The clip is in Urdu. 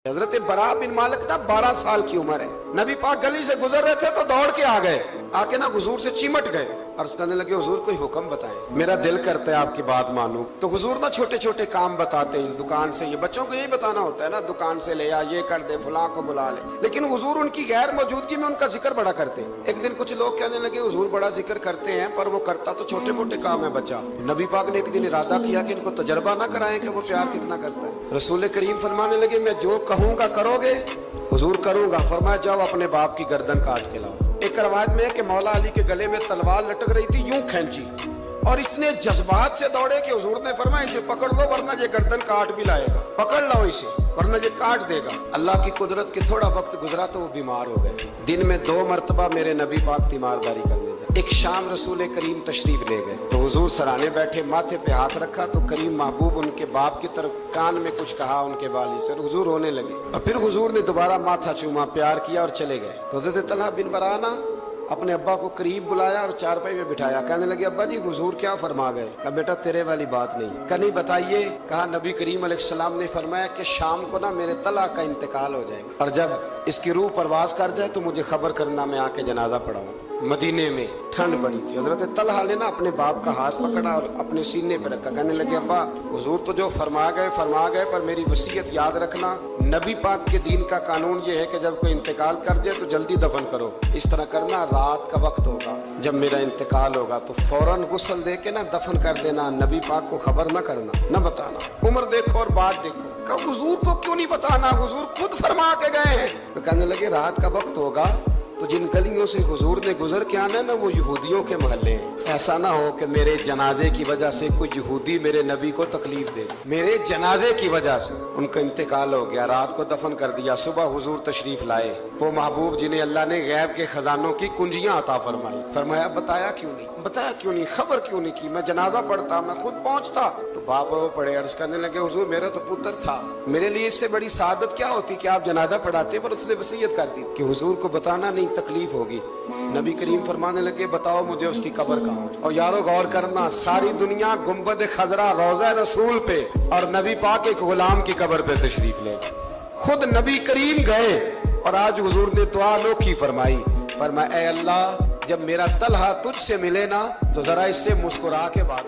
حضرت برا بن مالک نا 12 سال کی عمر ہے، نبی پاک گلی سے گزر رہے تھے تو دوڑ کے آ گئے، آ کے نا حضور سے چمٹ گئے، عرض کرنے لگے حضور کوئی حکم بتائیں، میرا دل کرتا ہے آپ کی بات مانوں۔ تو حضور نا چھوٹے چھوٹے کام بتاتے ہیں، دکان سے، یہ بچوں کو یہی بتانا ہوتا ہے نا، دکان سے لے آ، یہ کر دے، فلاں کو بلا لے، لیکن حضور ان کی غیر موجودگی میں ان کا ذکر بڑا کرتے۔ ایک دن کچھ لوگ کہنے لگے حضور بڑا ذکر کرتے ہیں پر وہ کرتا تو چھوٹے موٹے کام ہے بچہ۔ نبی پاک نے ایک دن ارادہ کیا کہ ان کو تجربہ نہ کرائیں کہ وہ پیار کتنا کرتا ہے۔ رسول کریم فرمانے لگے میں جو کہوں گا کرو گے؟ حضور کروں گا۔ فرمایا جاؤ اپنے باپ کی گردن کاٹ کے لاؤ۔ ایک روایت میں ہے کہ مولا علی کے گلے میں تلوار لٹک رہی تھی، یوں کھینچی اور اس نے جذبات سے دوڑے کہ حضور نے فرمایا اسے پکڑ لو ورنہ یہ گردن کاٹ بھی لائے گا، پکڑ لو اسے ورنہ یہ کاٹ دے گا۔ اللہ کی قدرت کے تھوڑا وقت گزرا تو وہ بیمار ہو گئے۔ دن میں 2 مرتبہ میرے نبی پاک تیمارداری کرنے گئے۔ ایک شام رسول کریم تشریف لے گئے تو حضور سرانے بیٹھے، ماتھے پہ ہاتھ رکھا تو کریم محبوب ان کے باپ کی طرف کان میں کچھ کہا ان کے والد سے، حضور رونے لگے اور پھر حضور نے دوبارہ ماتھا چوما، پیار کیا اور چلے گئے۔ تو حضرت طلحہ بن برانا اپنے ابا کو قریب بلایا اور چارپائی میں بٹھایا، کہنے لگے ابا جی حضور کیا فرما گئے؟ کہا بیٹا تیرے والی بات نہیں۔ کہا نہیں بتائیے؟ کہا نبی کریم علیہ السلام نے فرمایا کہ شام کو نا میرے طلحہ کا انتقال ہو جائے گا اور جب اس کی روح پرواز کر جائے تو مجھے خبر کرنا، میں آ کے جنازہ پڑھاؤں۔ مدینے میں ٹھنڈ بڑی تھی، حضرت طلحہ نے نا اپنے باپ کا ہاتھ پکڑا اور اپنے سینے پہ رکھا، کہنے لگے ابا حضور تو جو فرما گئے پر میری وصیت یاد رکھنا، نبی پاک کے دین کا قانون یہ ہے کہ جب کوئی انتقال کر جائے تو جلدی دفن کرو، اس طرح کرنا رات کا وقت ہوگا جب میرا انتقال ہوگا تو فوراً غسل دے کے نا دفن کر دینا، نبی پاک کو خبر نہ کرنا، نہ بتانا۔ عمر دیکھو اور بات دیکھو، کہ حضور کو کیوں نہیں بتانا، حضور خود فرما کے گئے ہیں۔ تو کہنے لگے رات کا وقت ہوگا تو جن گلیوں سے حضور نے گزر کے آنا ہے نا وہ یہودیوں کے محلے ہیں، ایسا نہ ہو کہ میرے جنازے کی وجہ سے کوئی یہودی میرے نبی کو تکلیف دے، میرے جنازے کی وجہ سے ان کا انتقال ہو گیا، رات کو دفن کر دیا، صبح حضور تشریف لائے، وہ محبوب جنہیں اللہ نے غیب کے خزانوں کی کنجیاں عطا فرمائی، فرمایا بتایا کیوں نہیں، خبر کیوں نہیں کی، میں جنازہ پڑھتا، میں خود پہنچتا۔ تو باپ رو پڑے، عرض کرنے لگے حضور میرا تو پتر تھا، میرے لیے اس سے بڑی سعادت کیا ہوتی کہ آپ جنازہ پڑھاتے، پر اس نے وصیت کر دی کہ حضور کو بتانا نہیں، تکلیف ہوگی۔ نبی کریم فرمانے لگے بتاؤ مجھے اس کی قبر کہاں؟ اور یارو غور کرنا، ساری دنیا گنبد خضرا روضہ رسول پہ اور نبی پاک ایک غلام کی قبر پہ تشریف لے، خود نبی کریم گئے اور آج حضور نے دعا انوکھی فرمائی، فرمایا اے اللہ جب میرا طلحہ تجھ سے ملے نا تو ذرا اس سے مسکرا کے بات